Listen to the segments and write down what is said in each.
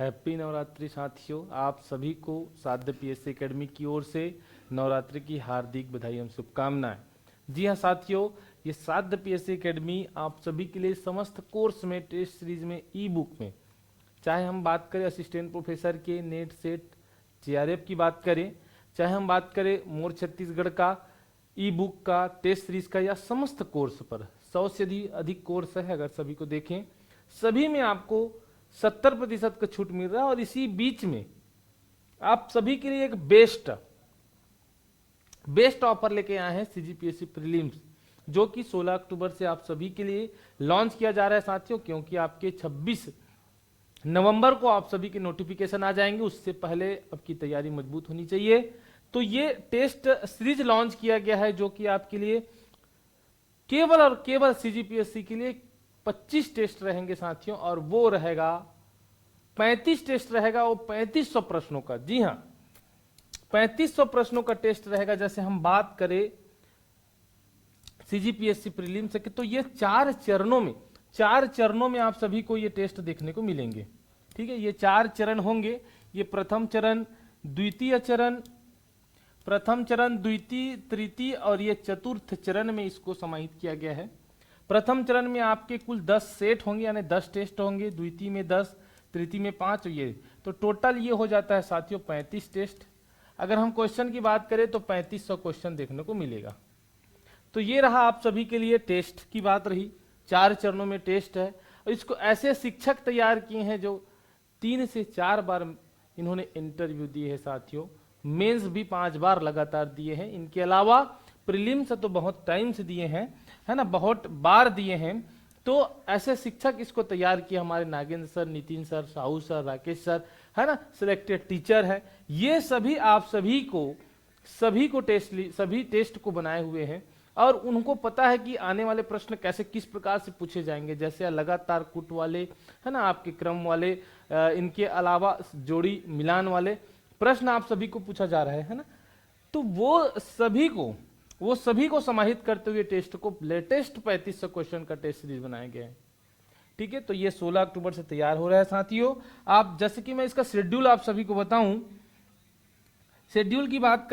Happy Navratri साथियों। आप सभी को साध्य पीएससी एकेडमी की ओर से नवरात्रि की हार्दिक बधाई एवं शुभकामनाएं। जी हाँ साथियों, ये साध्य पीएससी एकेडमी आप सभी के लिए समस्त कोर्स में, टेस्ट सीरीज में, ई बुक में, चाहे हम बात करें असिस्टेंट प्रोफेसर के नेट सेट जेआरएफ की बात करें, चाहे हम बात करें मोर छत्तीसगढ़ का ई बुक का, टेस्ट सीरीज का, या समस्त कोर्स पर 100 से अधिक कोर्स है। अगर सभी को देखें, सभी में आपको 70% का छूट मिल रहा है। और इसी बीच में आप सभी के लिए एक बेस्ट ऑफर लेके आए हैं सीजीपीएससी प्रीलिम्स, जो कि 16 अक्टूबर से आप सभी के लिए लॉन्च किया जा रहा है साथियों। क्योंकि आपके 26 नवंबर को आप सभी के नोटिफिकेशन आ जाएंगे, उससे पहले आपकी तैयारी मजबूत होनी चाहिए। तो ये टेस्ट सीरीज लॉन्च किया गया है, जो कि आपके लिए केवल और केवल सीजीपीएससी के लिए 25 टेस्ट रहेंगे साथियों। और वो रहेगा 35 टेस्ट रहेगा, वो 3500 प्रश्नों का। जी हाँ, 3500 प्रश्नों का टेस्ट रहेगा। जैसे हम बात करें सीजीपीएससी प्रीलिम्स के, तो ये 4 चरणों में आप सभी को ये टेस्ट देखने को मिलेंगे। ठीक है, ये 4 चरण होंगे। ये प्रथम चरण, द्वितीय चरण, तृतीय और ये चतुर्थ चरण में इसको समाहित किया गया है। प्रथम चरण में आपके कुल 10 सेट होंगे, यानी 10 टेस्ट होंगे। द्वितीय में 10, तृतीय में 5, ये तो टोटल ये हो जाता है साथियों 35 टेस्ट। अगर हम क्वेश्चन की बात करें तो 3500 क्वेश्चन देखने को मिलेगा। तो ये रहा आप सभी के लिए टेस्ट की बात रही। 4 चरणों में टेस्ट है, और इसको ऐसे शिक्षक तैयार किए हैं जो 3 से 4 बार इन्होंने इंटरव्यू दिए हैं साथियों। मेंस भी 5 बार लगातार दिए हैं। इनके अलावा प्रीलिम्स तो बहुत टाइम से दिए हैं, है ना, बहुत बार दिए हैं। तो ऐसे शिक्षक इसको तैयार किए हमारे Nagendra sir, Nitin sir, Sahu sir, Rakesh sir, है ना, सिलेक्टेड टीचर है। ये सभी आप सभी को टेस्ट को बनाए हुए हैं। और उनको पता है कि आने वाले प्रश्न कैसे, किस प्रकार से पूछे जाएंगे। जैसे लगातार कुट वाले, है ना, आपके क्रम वाले, इनके अलावा जोड़ी मिलान वाले प्रश्न आप सभी को पूछा जा रहा है ना। तो वो सभी को समाहित करते हुए टेस्ट को लेटेस्ट 3500 क्वेश्चन का टेस्ट सीरीज बनाया गया है। ठीक है, तो ये 16 अक्टूबर से तैयार हो रहा है साथियों। आप जैसे कि मैं इसका शेड्यूल आप सभी को बताऊं, शेड्यूल की बात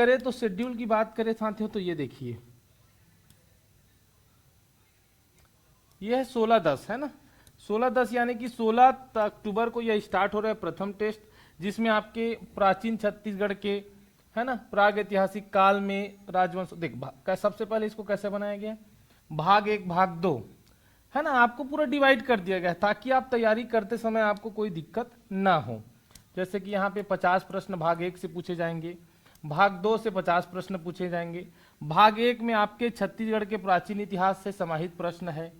करें साथियों, तो ये देखिए, ये है 16-10, है ना, 16-10, यानी कि 16 अक्टूबर को यह स्टार्ट हो रहा है प्रथम टेस्ट, जिसमें आपके प्राचीन छत्तीसगढ़ के, है ना, प्राग ऐतिहासिक काल में राजवंश। देख सबसे पहले इसको कैसे बनाया गया, भाग 1 भाग 2, है ना, आपको पूरा डिवाइड कर दिया गया है ताकि आप तैयारी करते समय आपको कोई दिक्कत ना हो। जैसे कि यहाँ पे 50 प्रश्न भाग 1 से पूछे जाएंगे, भाग 2 से 50 प्रश्न पूछे जाएंगे। भाग 1 में आपके छत्तीसगढ़ के प्राचीन इतिहास से समाहित प्रश्न है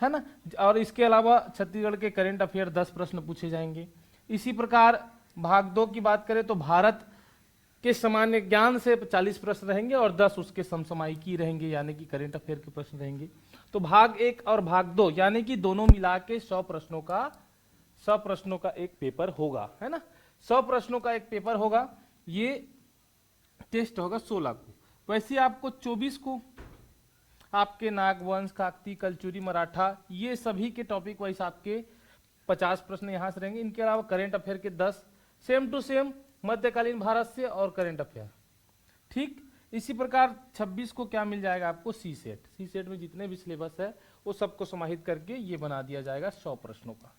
ना, और इसके अलावा छत्तीसगढ़ के करंट अफेयर 10 प्रश्न पूछे जाएंगे। इसी प्रकार भाग 2 की बात करें तो भारत के सामान्य ज्ञान से 40 प्रश्न रहेंगे और 10 उसके समसामयिकी रहेंगे, यानी कि करंट अफेयर के प्रश्न रहेंगे। तो भाग 1 और भाग 2 यानी कि दोनों मिला के 100 प्रश्नों का एक पेपर होगा, है ना, 100 प्रश्नों का एक पेपर होगा। ये टेस्ट होगा 16 को। वैसे आपको 24 को आपके नागवंश, काकती, कलचुरी, मराठा, ये सभी के टॉपिक वाइज आपके 50 प्रश्न यहां से रहेंगे। इनके अलावा करंट अफेयर के 10 सेम टू सेम मध्यकालीन भारत से और करंट अफेयर। ठीक इसी प्रकार 26 को क्या मिल जाएगा आपको, सी सेट में जितने भी सिलेबस है वो सबको समाहित करके ये बना दिया जाएगा 100 प्रश्नों का।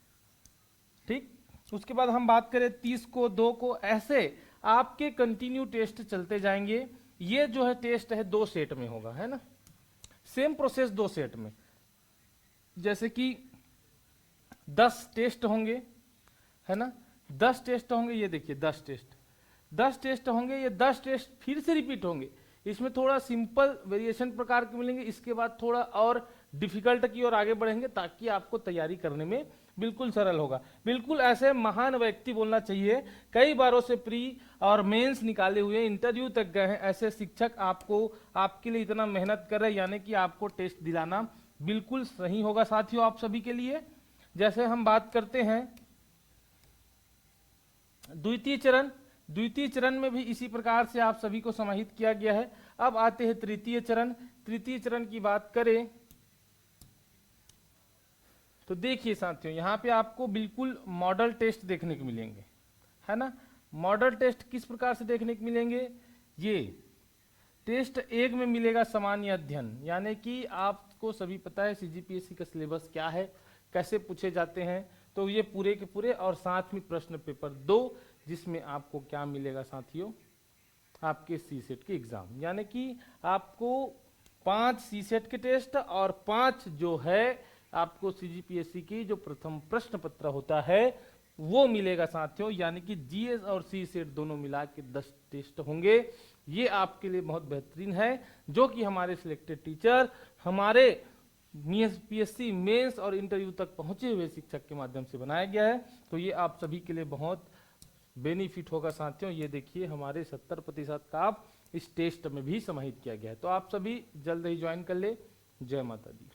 ठीक, उसके बाद हम बात करें 30 को, 2 को, ऐसे आपके कंटिन्यू टेस्ट चलते जाएंगे। ये जो है टेस्ट है 2 सेट में होगा, है ना, सेम प्रोसेस 2 सेट में। जैसे कि 10 टेस्ट होंगे, है ना, 10 टेस्ट होंगे। ये देखिए 10 टेस्ट होंगे। ये 10 टेस्ट फिर से रिपीट होंगे। इसमें थोड़ा सिंपल वेरिएशन प्रकार के मिलेंगे, इसके बाद थोड़ा और डिफिकल्ट की ओर आगे बढ़ेंगे, ताकि आपको तैयारी करने में बिल्कुल सरल होगा। बिल्कुल ऐसे महान व्यक्ति बोलना चाहिए, कई बारों से प्री और मेंस निकाले हुए, इंटरव्यू तक गए हैं, ऐसे शिक्षक आपके लिए इतना मेहनत कर रहे हैं, यानी कि आपको टेस्ट दिलाना बिल्कुल सही होगा साथियों आप सभी के लिए। जैसे हम बात करते हैं द्वितीय चरण में भी इसी प्रकार से आप सभी को समाहित किया गया है। अब आते हैं तृतीय चरण की बात करें तो देखिए साथियों, यहां पे आपको बिल्कुल मॉडल टेस्ट देखने को मिलेंगे। है ना। मॉडल टेस्ट किस प्रकार से देखने को मिलेंगे, ये टेस्ट 1 में मिलेगा सामान्य अध्ययन, यानी कि आपको सभी पता है सीजीपीएससी का सिलेबस क्या है, कैसे पूछे जाते हैं, तो ये पूरे के पूरे, और साथ में प्रश्न पेपर 2 जिसमें आपको क्या मिलेगा साथियों, आपके सी सेट के एग्जाम, यानी कि आपको 5 सी सेट के टेस्ट और 5 जो है आपको सीजीपीएससी की जो प्रथम प्रश्न पत्र होता है वो मिलेगा साथियों, यानी कि जीएस और सी सेट दोनों मिला के 10 टेस्ट होंगे। ये आपके लिए बहुत बेहतरीन है, जो कि हमारे सिलेक्टेड टीचर, हमारे पीएससी मेंस और इंटरव्यू तक पहुंचे हुए शिक्षक के माध्यम से बनाया गया है। तो ये आप सभी के लिए बहुत बेनिफिट होगा साथियों। ये देखिए हमारे 70% का आप इस टेस्ट में भी समाहित किया गया है, तो आप सभी जल्द ही ज्वाइन कर ले। जय माता दी।